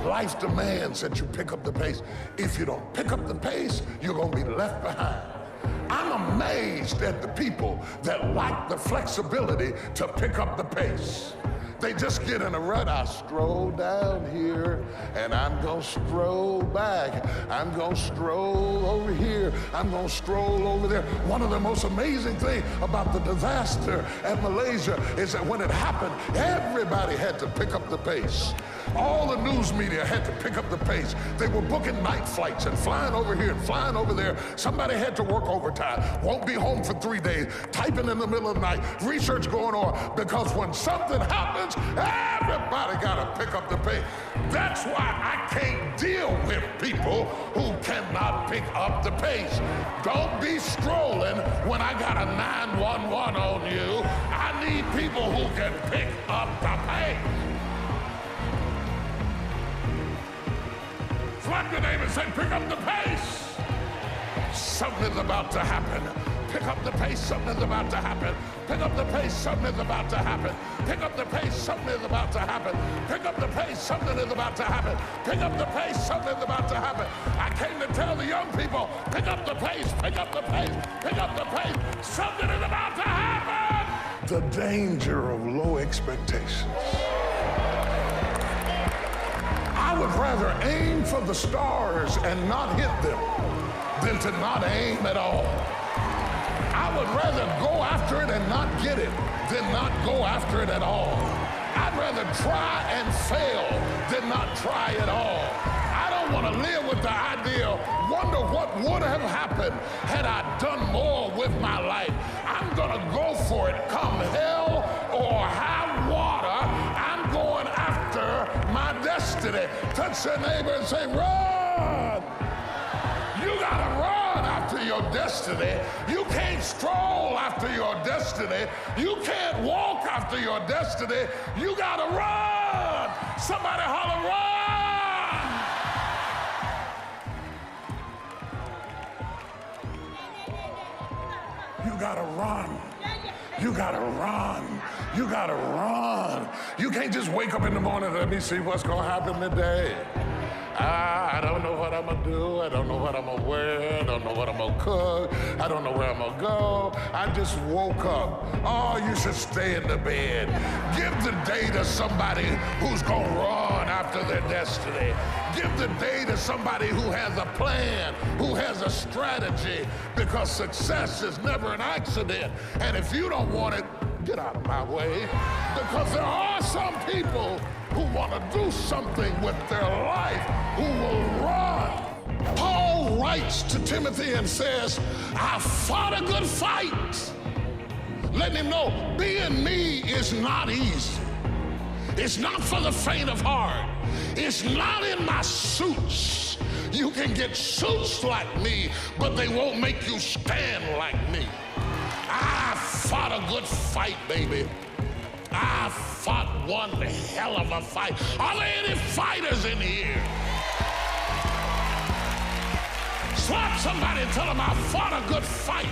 life demands that you pick up the pace. If you don't pick up the pace, you're going to be left behind. I'm amazed at the people that lack the flexibility to pick up the pace. They just get in a rut. I stroll down here and I'm gonna stroll back. I'm gonna stroll over here. I'm gonna stroll over there. One of the most amazing things about the disaster at Malaysia is that when it happened, everybody had to pick up the pace. All the news media had to pick up the pace. They were booking night flights and flying over here and flying over there. Somebody had to work overtime, won't be home for 3 days, typing in the middle of the night, research going on, because when something happens, everybody gotta pick up the pace. That's why I can't deal with people who cannot pick up the pace. Don't be strolling when I got a 911 on you. I need people who can pick up the pace. Slap your neighbor and say, pick up the pace. Something is about to happen. Pick up the pace, something is about to happen. Pick up the pace, something is about to happen. Pick up the pace, something is about to happen. Pick up the pace, something is about to happen. Pick up the pace, something is about to happen. I came to tell the young people, pick up the pace, pick up the pace, pick up the pace. Something is about to happen. The danger of low expectations. I would rather aim for the stars and not hit them than to not aim at all. I would rather go after it and not get it than not go after it at all. I'd rather try and fail than not try at all. I don't want to live with the idea, wonder what would have happened had I done more with my life. I'm going to go for it, come hell or high water. I'm going after my destiny. Touch your neighbor and say, run. You got to run after your destiny. You can't stroll after your destiny. You can't walk after your destiny. You got to run. Somebody holler, run. You got to run. You got to run. You got to run. You can't just wake up in the morning and let me see what's going to happen today. I don't know what I'm going to do. I don't know what I'm going to wear. I don't know what I'm going to cook. I don't know where I'm going to go. I just woke up. Oh, you should stay in the bed. Give the day to somebody who's going to run after their destiny. Give the day to somebody who has a plan, who has a strategy, because success is never an accident. And if you don't want it, get out of my way. Because there are some people who want to do something with their life, who will run. Paul writes to Timothy and says, I fought a good fight. Letting him know, being me is not easy. It's not for the faint of heart. It's not in my suits. You can get suits like me, but they won't make you stand like me. I fought a good fight, baby. I fought one hell of a fight. Are there any fighters in here? Slap somebody and tell them I fought a good fight.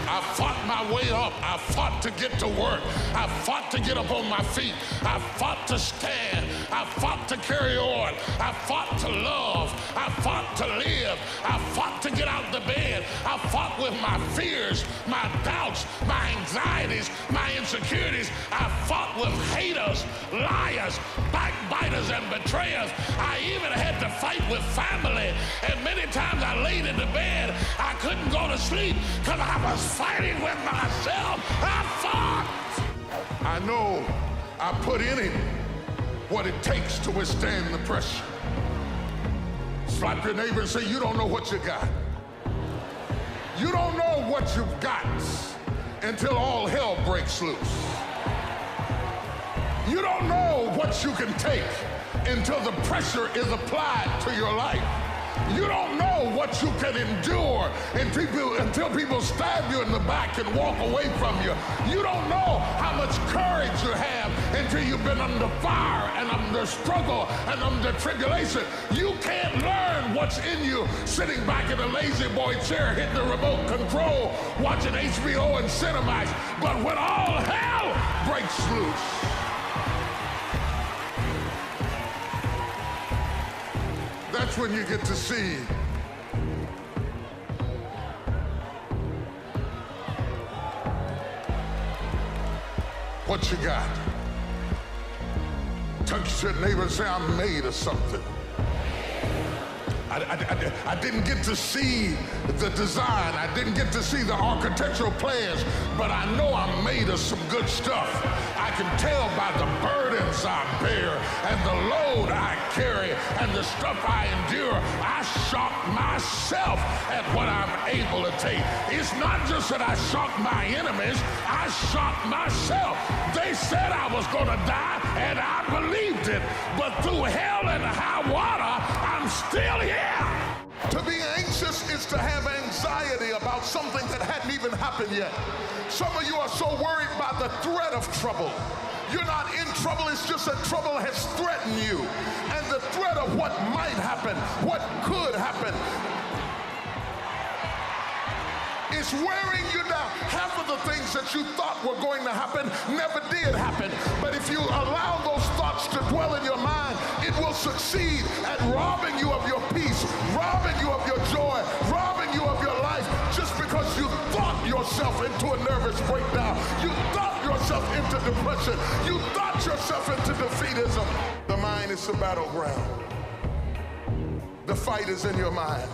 I fought my way up. I fought to get to work. I fought to get up on my feet. I fought to stand. I fought to carry on. I fought to love. I fought to live. I fought to get out of the bed. I fought with my fears, my doubts, my anxieties, my insecurities. I fought with haters, liars, backbiters, and betrayers. I even had to fight with family. And many times I laid in the bed, I couldn't go to sleep because I was fighting with myself. I fought. I know I put in it what it takes to withstand the pressure. Slap your neighbor and say, you don't know what you got. You don't know what you've got until all hell breaks loose. You don't know what you can take until the pressure is applied to your life. You don't know what you can endure until people stab you in the back and walk away from you. You don't know how much courage you have until you've been under fire and under struggle and under tribulation. You can't learn what's in you sitting back in a lazy boy chair hitting the remote control, watching HBO and Cinemax. But when all hell breaks loose, That's when you get to see what you got. Touch your neighbor and say, I'm made of something. I didn't get to see the design. I didn't get to see the architectural plans, but I know I'm made of some good stuff. I can tell by the burdens I bear and the load I carry and the stuff I endure. I shock myself at what I'm able to take. It's not just that I shock my enemies, I shock myself. They said I was going to die, and I believed it. But through hell and high water, I'm still here. To be anxious is to have anxiety about something that hadn't even happened yet. Some of you are so worried by the threat of trouble. You're not in trouble, it's just that trouble has threatened you. And the threat of what might happen, what could happen, is wearing you down. Half of the things that you thought were going to happen never did happen. But if you allow those thoughts to dwell in your mind, it will succeed at robbing you of your peace, robbing you of your joy, robbing you of your life, just because you thought yourself into a nervous breakdown. You thought yourself into depression. You thought yourself into defeatism. The mind is the battleground. The fight is in your mind.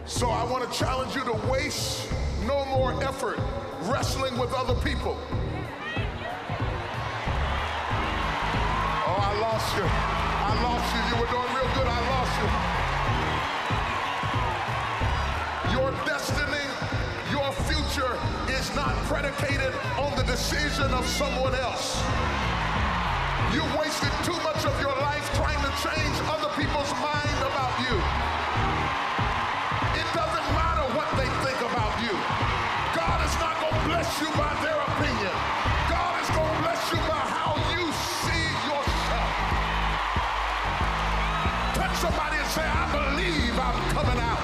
So I want to challenge you to waste no more effort wrestling with other people. Oh, I lost you. I lost you. You were doing real good. I lost you. Your destiny, your future is not predicated on the decision of someone else. You wasted too much of your life trying to change other people's mind about you. It doesn't matter what they think about you. God is not going to bless you by their opinion. God is going to bless you by how you see yourself. Touch somebody and say, I believe I'm coming out.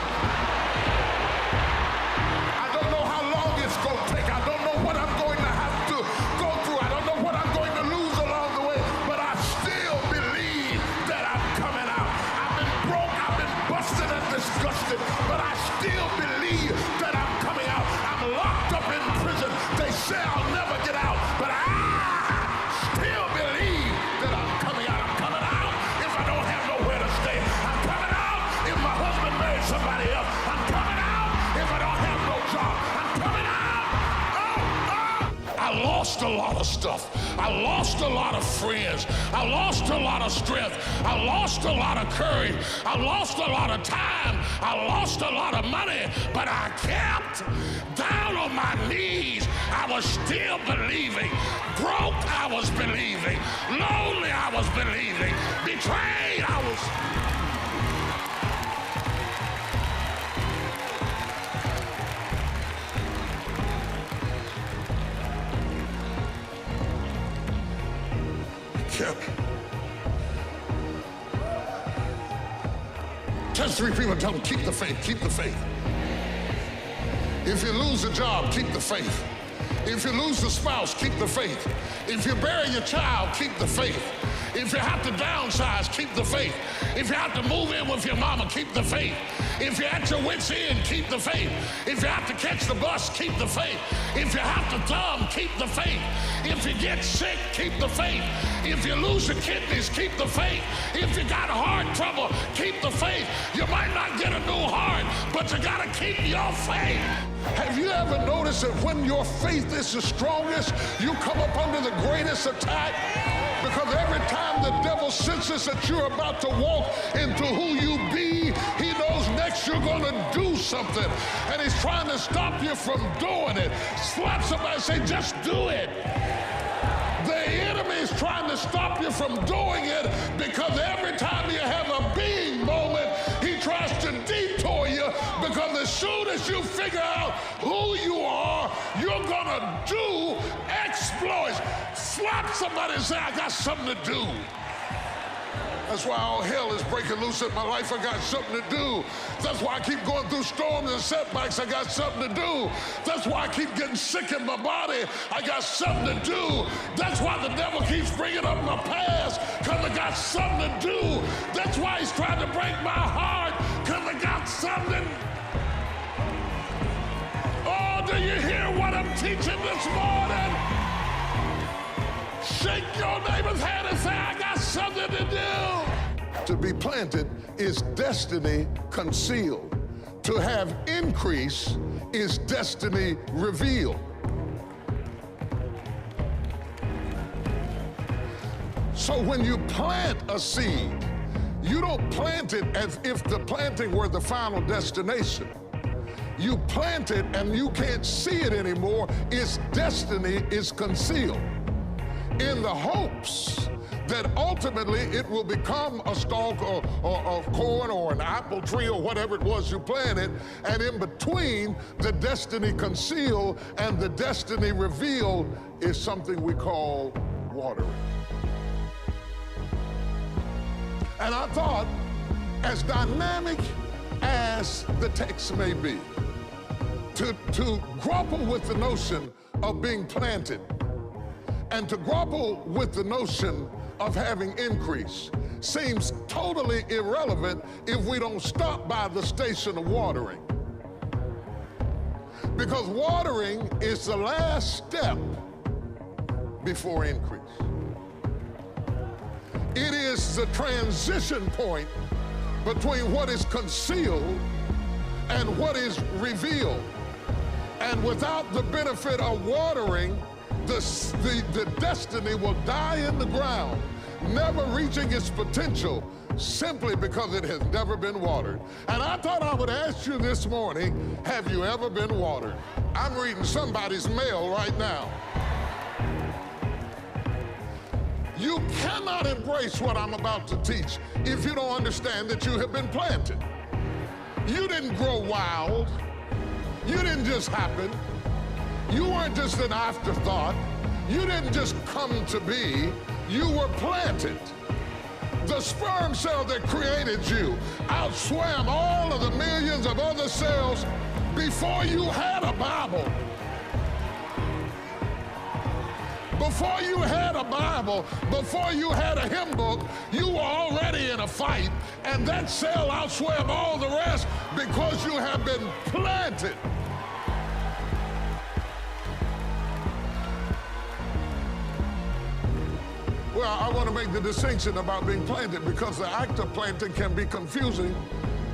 I don't know how long it's going to take. I don't know what I'm going to have to go through. I don't know what I'm going to lose along the way, but I still believe that I'm coming out. I've been broke, I've been busted and disgusted, but I still believe that I'm coming out. I'm locked up in prison. They say I'll never get out, but I still believe that I'm coming out. I'm coming out if I don't have nowhere to stay. I'm coming out if my husband married somebody else. I'm coming out if I don't have no job. I'm coming out. I lost a lot of stuff. I lost a lot of friends. I lost a lot of strength. I lost a lot of courage. I lost a lot of time. I lost a lot of money, but I kept down on my knees. I was still believing. Broke, I was believing. Lonely, I was believing. Betrayed, I was... Touch 3 people and tell them, keep the faith, keep the faith. If you lose a job, keep the faith. If you lose a spouse, keep the faith. If you bury your child, keep the faith. If you have to downsize, keep the faith. If you have to move in with your mama, keep the faith. If you're at your wit's end, keep the faith. If you have to catch the bus, keep the faith. If you have to thumb, keep the faith. If you get sick, keep the faith. If you lose your kidneys, keep the faith. If you got heart trouble, keep the faith. You might not get a new heart, but you gotta keep your faith. Have you ever noticed that when your faith is the strongest, you come up under the greatest attack? Because every time the devil senses that you're about to walk into who you be, he knows next you're going to do something. And he's trying to stop you from doing it. Slap somebody and say, just do it. The enemy is trying to stop you from doing it because every time you have a being moment, he tries to detour you, because as soon as you figure out who you are, you're going to do exploits. Slap somebody and say, I got something to do. That's why all hell is breaking loose in my life. I got something to do. That's why I keep going through storms and setbacks. I got something to do. That's why I keep getting sick in my body. I got something to do. That's why the devil keeps bringing up my past, because I got something to do. That's why he's trying to break my heart, because I got something. Oh, do you hear what I'm teaching this morning? Shake your neighbor's hand and say, I got something to do. To be planted is destiny concealed. To have increase is destiny revealed. So when you plant a seed, you don't plant it as if the planting were the final destination. You plant it and you can't see it anymore. Its destiny is concealed in the hopes that ultimately it will become a stalk of corn or an apple tree or whatever it was you planted, and in between the destiny concealed and the destiny revealed is something we call watering. And I thought, as dynamic as the text may be, to grapple with the notion of being planted and to grapple with the notion of having increase seems totally irrelevant if we don't stop by the station of watering. Because watering is the last step before increase. It is the transition point between what is concealed and what is revealed. And without the benefit of watering, the destiny will die in the ground, never reaching its potential simply because it has never been watered. And I thought I would ask you this morning, have you ever been watered? I'm reading somebody's mail right now. You cannot embrace what I'm about to teach if you don't understand that you have been planted. You didn't grow wild. You didn't just happen. You weren't just an afterthought. You didn't just come to be. You were planted. The sperm cell that created you outswam all of the millions of other cells before you had a Bible. Before you had a Bible, before you had a hymn book, you were already in a fight, and that cell outswam all the rest because you have been planted. Well, I want to make the distinction about being planted because the act of planting can be confusing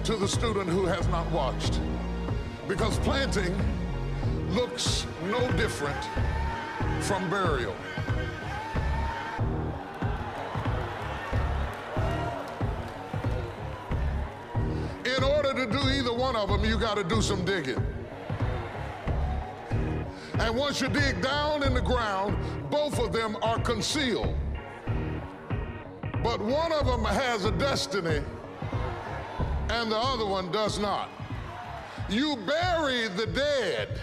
to the student who has not watched. Because planting looks no different from burial. In order to do either one of them, you got to do some digging. And once you dig down in the ground, both of them are concealed. But one of them has a destiny and the other one does not. You bury the dead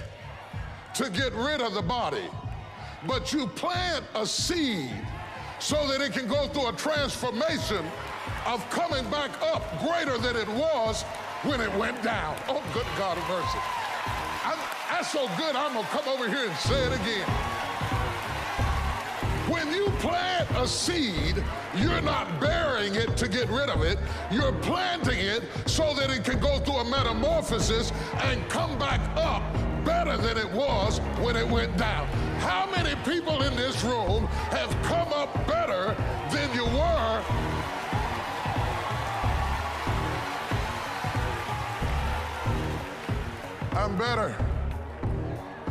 to get rid of the body, but you plant a seed so that it can go through a transformation of coming back up greater than it was when it went down. Oh, good God of mercy. That's so good, I'm gonna come over here and say it again. When you plant a seed, you're not burying it to get rid of it. You're planting it so that it can go through a metamorphosis and come back up better than it was when it went down. How many people in this room have come up better than you were? I'm better.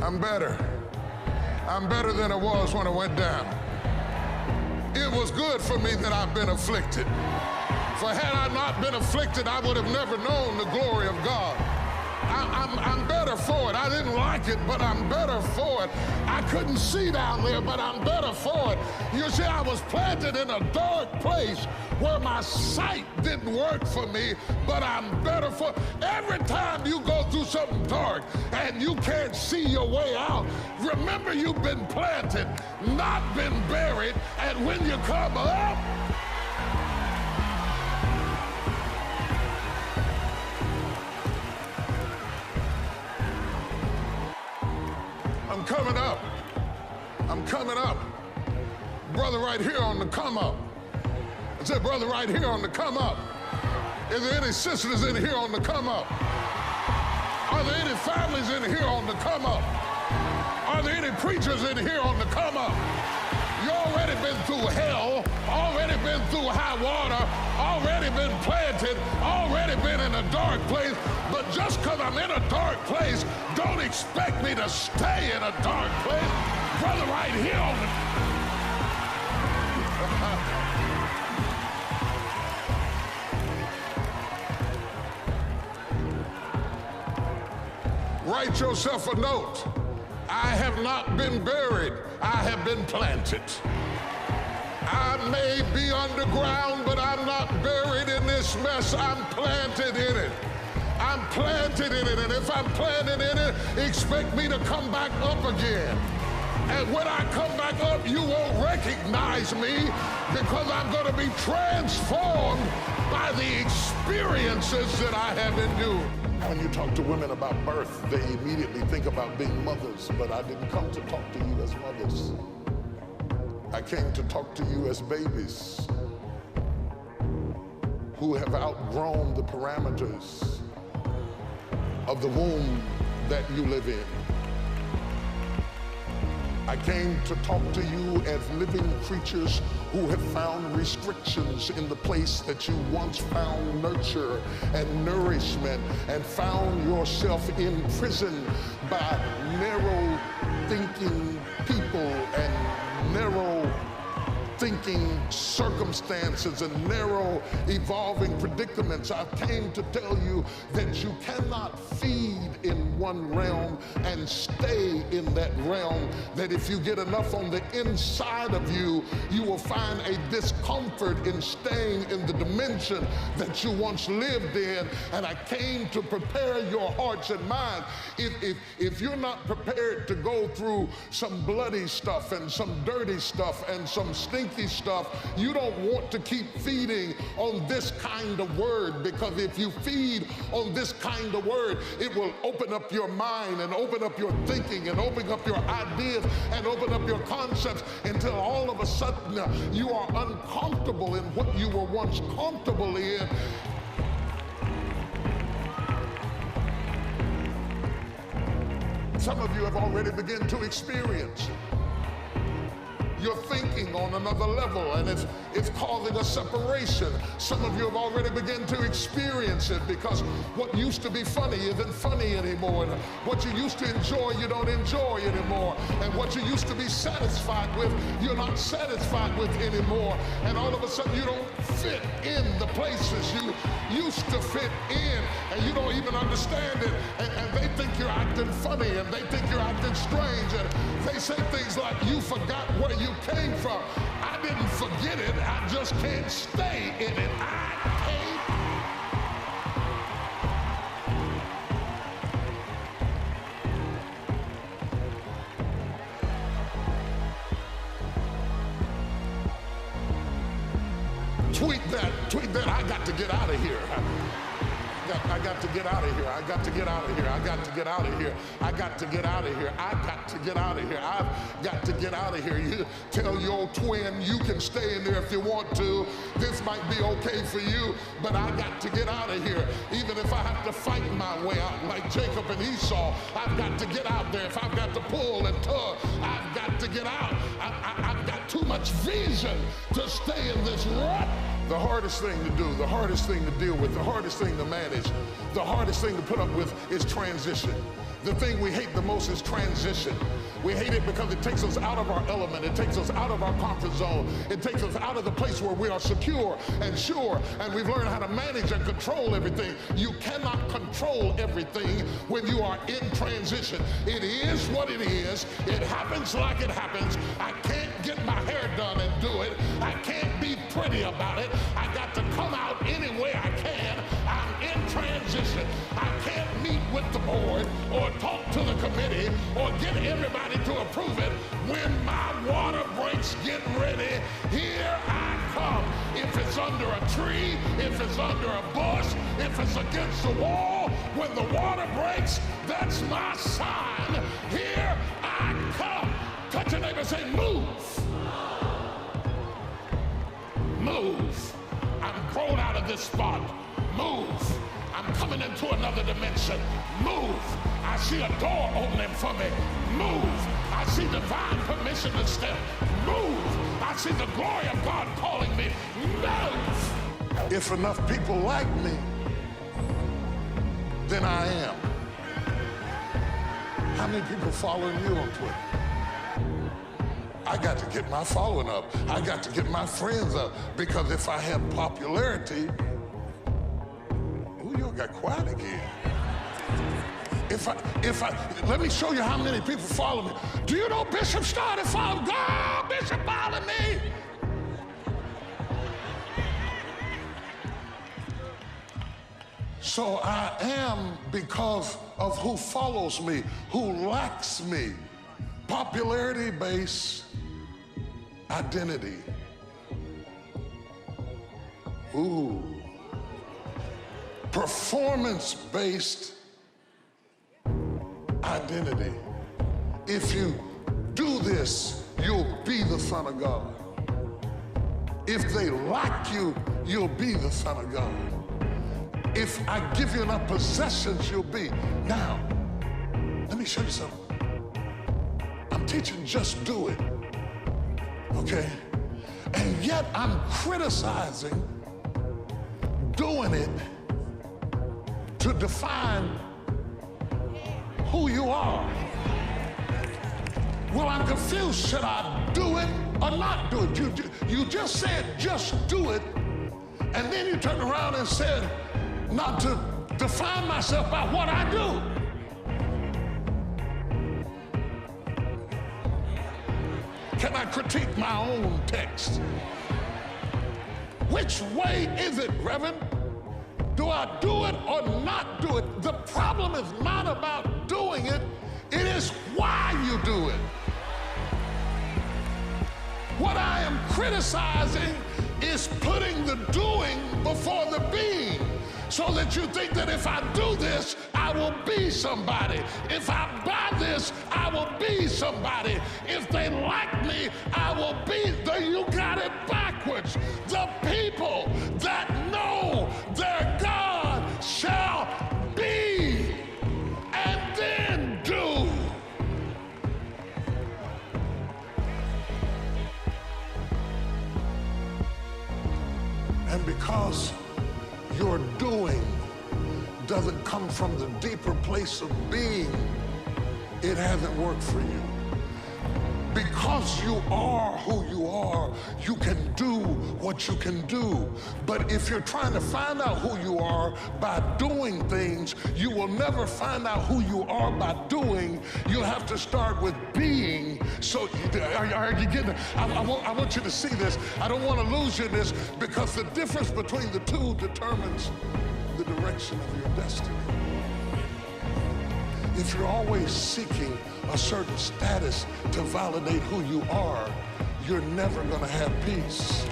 I'm better. I'm better than I was when I went down. It was good for me that I've been afflicted. For had I not been afflicted, I would have never known the glory of God. I'm better for it. I didn't like it, but I'm better for it. I couldn't see down there, but I'm better for it. You see, I was planted in a dark place where my sight didn't work for me, but I'm better for it. Every time you go through something dark and you can't see your way out, remember you've been planted, not been buried, and when you come up, I'm coming up. I'm coming up. Brother right here on the come up. I said, brother, right here on the come up. Is there any sisters in here on the come up? Are there any families in here on the come up? Are there any preachers in here on the come up? You already been through hell, already been through high water, already been planted, already been in a dark place. But just because I'm in a dark place, don't expect me to stay in a dark place. Brother, right here on the... Write yourself a note. I have not been buried. I have been planted. I may be underground, but I'm not buried in this mess. I'm planted in it. I'm planted in it. And if I'm planted in it, expect me to come back up again. And when I come back up, you won't recognize me because I'm going to be transformed by the experiences that I have endured. When you talk to women about birth, they immediately think about being mothers, but I didn't come to talk to you as mothers. I came to talk to you as babies who have outgrown the parameters of the womb that you live in. I came to talk to you as living creatures who have found restrictions in the place that you once found nurture and nourishment, and found yourself imprisoned by narrow thinking people and narrow thinking circumstances and narrow evolving predicaments. I came to tell you that you cannot feed in one realm and stay in that realm, that if you get enough on the inside of you, you will find a discomfort in staying in the dimension that you once lived in. And I came to prepare your hearts and minds. If you're not prepared to go through some bloody stuff and some dirty stuff and some stinky stuff, you don't want to keep feeding on this kind of word, because if you feed on this kind of word, it will open up your mind and open up your thinking and open up your ideas and open up your concepts until all of a sudden you are uncomfortable in what you were once comfortable in. Some of you have already begun to experience you're thinking on another level, and it's causing a separation. Some of you have already begun to experience it, because what used to be funny isn't funny anymore, and what you used to enjoy, you don't enjoy anymore, and what you used to be satisfied with, you're not satisfied with anymore, and all of a sudden you don't fit in the places you used to fit in, and you don't even understand it, and they think you're acting funny, and they think you're acting strange, and they say things like, you forgot where you came from. I didn't forget it, I just can't stay in it. I can't. Tweet that, I got to get out of here. I got to get out of here. I got to get out of here. I got to get out of here. I got to get out of here. I got to get out of here. I've got to get out of here. You tell your twin you can stay in there if you want to. This might be okay for you, but I got to get out of here. Even if I have to fight my way out like Jacob and Esau, I've got to get out there. If I've got to pull and tug, I've got to get out. I've got too much vision to stay in this rut. The hardest thing to do, the hardest thing to deal with, the hardest thing to manage, the hardest thing to put up with is transition. The thing we hate the most is transition. We hate it because it takes us out of our element. It takes us out of our comfort zone. It takes us out of the place where we are secure and sure, and we've learned how to manage and control everything. You cannot control everything when you are in transition. It is what it is. It happens like it happens. I can't get my hair done and do it. I can't be pretty about it. I got to come out any way I can. I'm in transition. I can't meet with the board or talk to the committee or get everybody to approve it. When my water breaks, get ready. Here I come. If it's under a tree, if it's under a bush, if it's against the wall, when the water breaks, that's my sign. Here I come. Touch your neighbor and say, move. Move. move. I'm grown out of this spot. Move. I'm coming into another dimension. Move. I see a door opening for me. Move. I see divine permission to step. Move. I see the glory of God calling me. Move. If enough people like me, then I am. How many people following you on Twitter? I got to get my following up. I got to get my friends up, because if I have popularity, ooh, you got quiet again. Let me show you how many people follow me. Do you know Bishop started following? God, Bishop followed me. So I am because of who follows me, who likes me. Popularity-based identity. Ooh. Performance-based identity. If you do this, you'll be the Son of God. If they like you, you'll be the Son of God. If I give you enough possessions, you'll be. Now, let me show you something. I'm teaching just do it, okay? And yet I'm criticizing doing it to define who you are. Well, I'm confused. Should I do it or not do it? You just said just do it, and then you turned around and said not to define myself by what I do. Can I critique my own text? Which way is it, Reverend? Do I do it or not do it? The problem is not about doing it, it is why you do it. What I am criticizing is putting the doing before the being, so that you think that if I do this, I will be somebody. If I buy this, I will be somebody. If they like me, I will be. You got it backwards. The people that know their God shall be, and then do. And because your doing doesn't come from the deeper place of being, it hasn't worked for you. Because you are who you are, you can do what you can do. But if you're trying to find out who you are by doing things, you will never find out who you are by doing. You'll have to start with being. So, are you getting it? I want you to see this. I don't want to lose you in this, because the difference between the two determines the direction of your destiny. If you're always seeking a certain status to validate who you are, you're never going to have peace.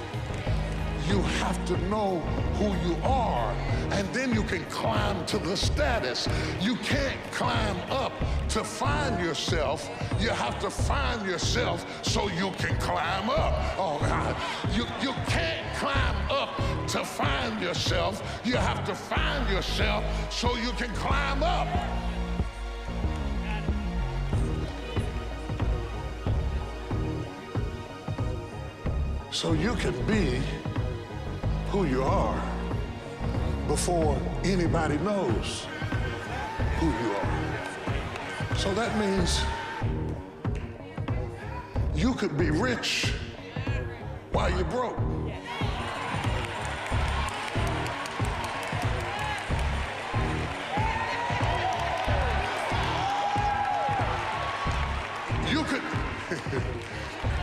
You have to know who you are, and then you can climb to the status. You can't climb up to find yourself. You have to find yourself so you can climb up. Oh, God. You can't climb up to find yourself. You have to find yourself so you can climb up. So you can be who you are before anybody knows who you are. So that means you could be rich while you're broke.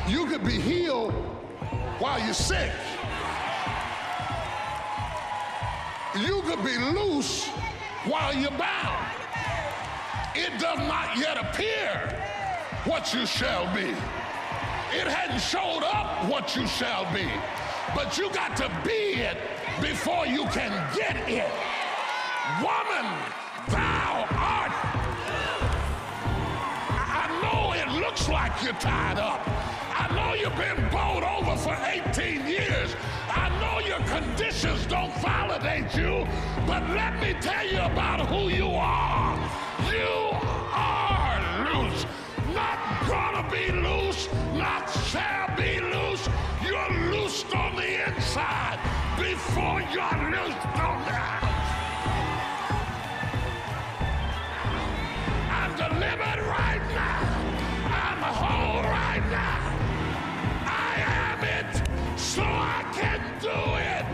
You could be healed while you're sick. You could be loose while you're bound. It does not yet appear what you shall be. It hadn't showed up what you shall be. But you got to be it before you can get it. Woman, thou art. I know it looks like you're tied up. I know you've been bowled over for 18 years. I know conditions don't validate you, but let me tell you about who you are. You are loose. Not gonna be loose, not shall be loose. You're loosed on the inside before you're loosed on the outside. I'm delivered right now. I'm whole right now. I am it, so I can do it.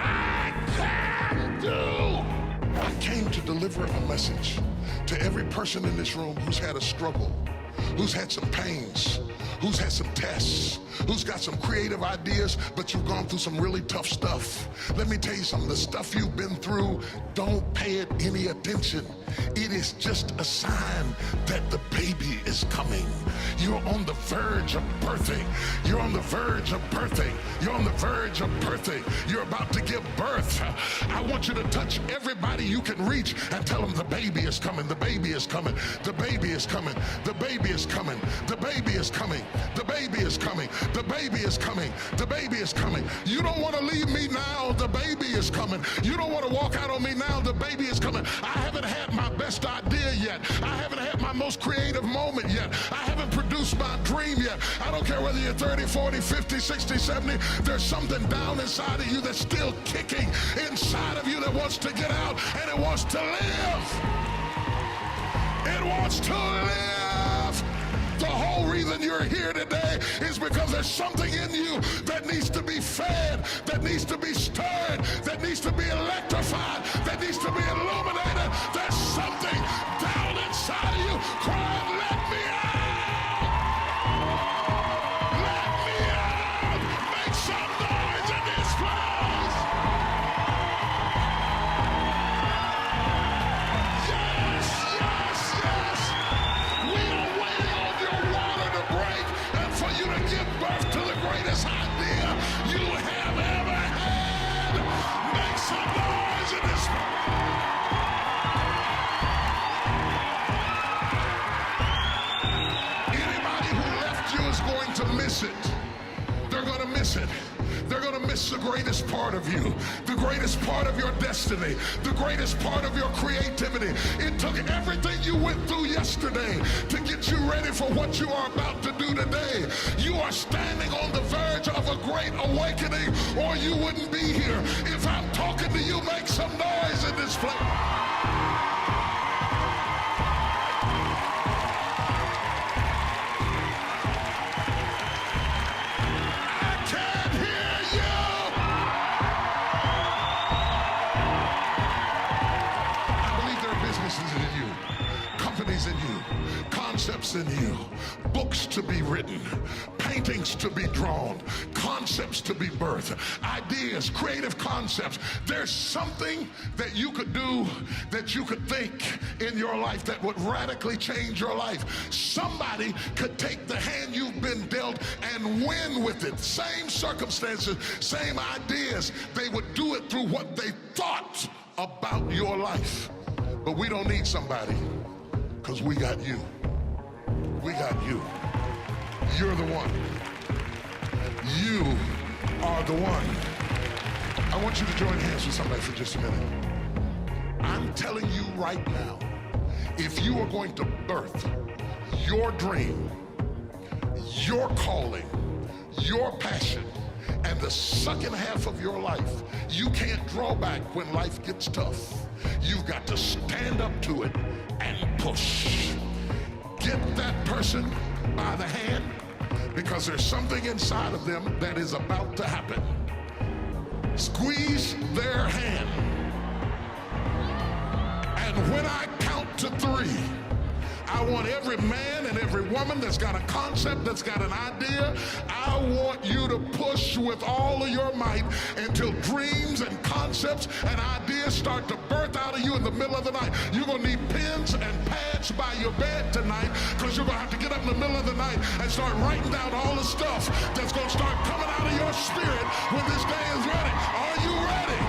I can do. I came to deliver a message to every person in this room who's had a struggle, who's had some pains, who's had some tests, who's got some creative ideas, but you've gone through some really tough stuff. Let me tell you something, the stuff you've been through, don't pay it any attention. It is just a sign that the baby is coming. You're on the verge of birthing. You're on the verge of birthing. You're on the verge of birthing. You're about to give birth. I want you to touch everybody you can reach and tell them the baby is coming. The baby is coming. The baby is coming. The baby is coming. The baby is coming. The baby is coming. The baby is coming. The baby is coming. You don't want to leave me now. The baby is coming. You don't want to walk out on me now. The baby is coming. I haven't had my best idea yet. I haven't had my most creative moment yet. I haven't produced my dream yet. I don't care whether you're 30, 40, 50, 60, 70. There's something down inside of you that's still kicking inside of you that wants to get out, and it wants to live. It wants to live. The whole reason you're here today is because there's something in you that needs to be fed, that needs to be stirred, that needs to be electrified, that needs to be illuminated. There's something down inside of you crying, let me out! Let me out! Make some noise in this place! Yes, yes, yes! We are waiting on your water to break and for you to give birth to the greatest idea you have ever had. Make some noise in this place. Anybody who left you is going to miss it. They're going to miss it. They're going to miss the greatest part of you, the greatest part of your destiny, the greatest part of your creativity. It took everything you went through yesterday to get you ready for what you are about to do today. You are standing on the verge of a great awakening, or you wouldn't be here. If I'm talking to you, make some noise in this place. In you, concepts in you, books to be written, paintings to be drawn, concepts to be birthed, ideas, creative concepts. There's something that you could do, that you could think in your life that would radically change your life. Somebody could take the hand you've been dealt and win with it. Same circumstances, same ideas. They would do it through what they thought about your life. But we don't need somebody. Because we got you. We got you. You're the one. You are the one. I want you to join hands with somebody for just a minute. I'm telling you right now, if you are going to birth your dream, your calling, your passion, and the second half of your life, you can't draw back when life gets tough. You've got to stand up to it and push. Get that person by the hand, because there's something inside of them that is about to happen. Squeeze their hand. And when I count to 3, I want every man and every woman that's got a concept, that's got an idea, I want you to push with all of your might until dreams and concepts and ideas start to birth out of you in the middle of the night. You're going to need pens and pads by your bed tonight, because you're going to have to get up in the middle of the night and start writing down all the stuff that's going to start coming out of your spirit when this day is ready. Are you ready?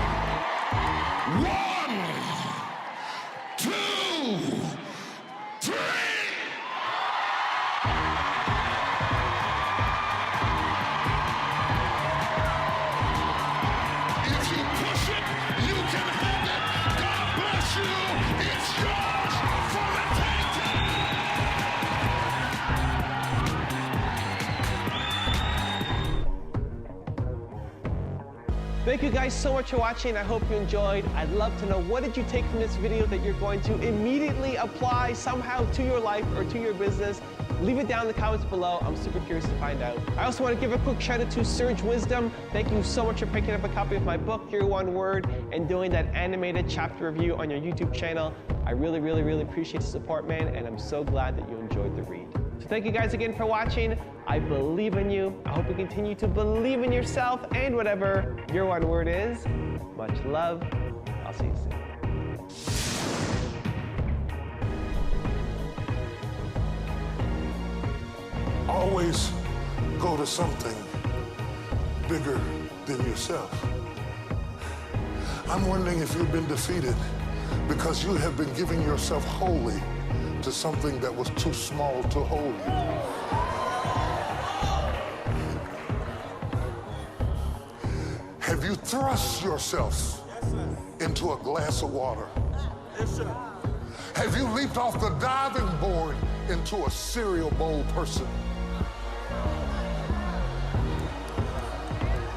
1, 2, 3. If you Thank you guys so much for watching. I hope you enjoyed. I'd love to know, what did you take from this video that you're going to immediately apply somehow to your life or to your business? Leave it down in the comments below. I'm super curious to find out. I also want to give a quick shout out to Surge Wisdom. Thank you so much for picking up a copy of my book, Your One Word, and doing that animated chapter review on your YouTube channel. I really, really, really appreciate the support, man, and I'm so glad that you enjoyed the read. So thank you guys again for watching. I believe in you. I hope you continue to believe in yourself and whatever your one word is. Much love. I'll see you soon. Always go to something bigger than yourself. I'm wondering if you've been defeated because you have been giving yourself wholly to something that was too small to hold you. Have you thrust yourself into a glass of water? Yes, sir. Have you leaped off the diving board into a cereal bowl person?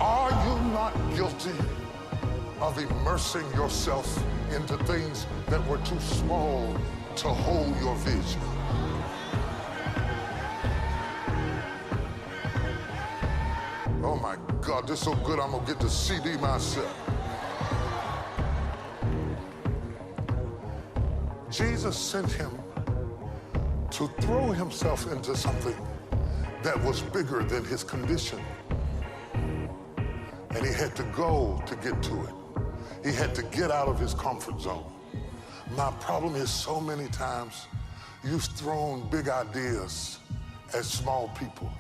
Are you not guilty of immersing yourself into things that were too small to hold your vision? Oh my God, this is so good I'm gonna get the CD myself. Jesus sent him to throw himself into something that was bigger than his condition. And he had to go to get to it. He had to get out of his comfort zone. My problem is so many times you've thrown big ideas at small people.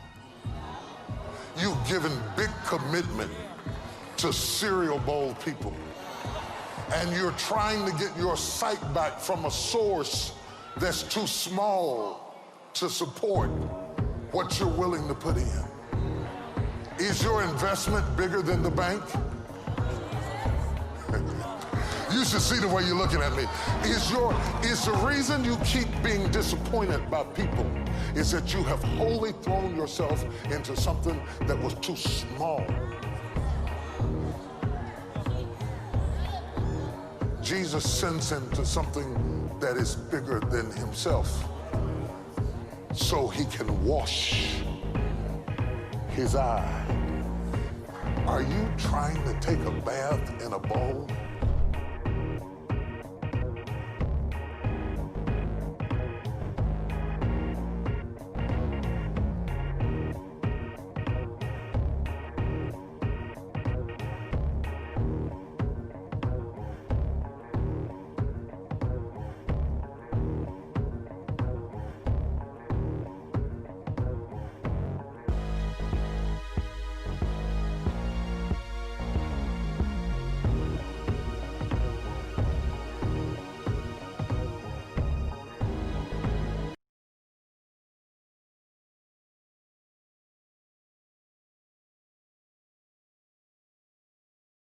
You've given big commitment to cereal bowl people. And you're trying to get your sight back from a source that's too small to support what you're willing to put in. Is your investment bigger than the bank? You should see the way you're looking at me. Is the reason you keep being disappointed by people is that you have wholly thrown yourself into something that was too small. Jesus sends him to something that is bigger than himself so he can wash his eye. Are you trying to take a bath in a bowl?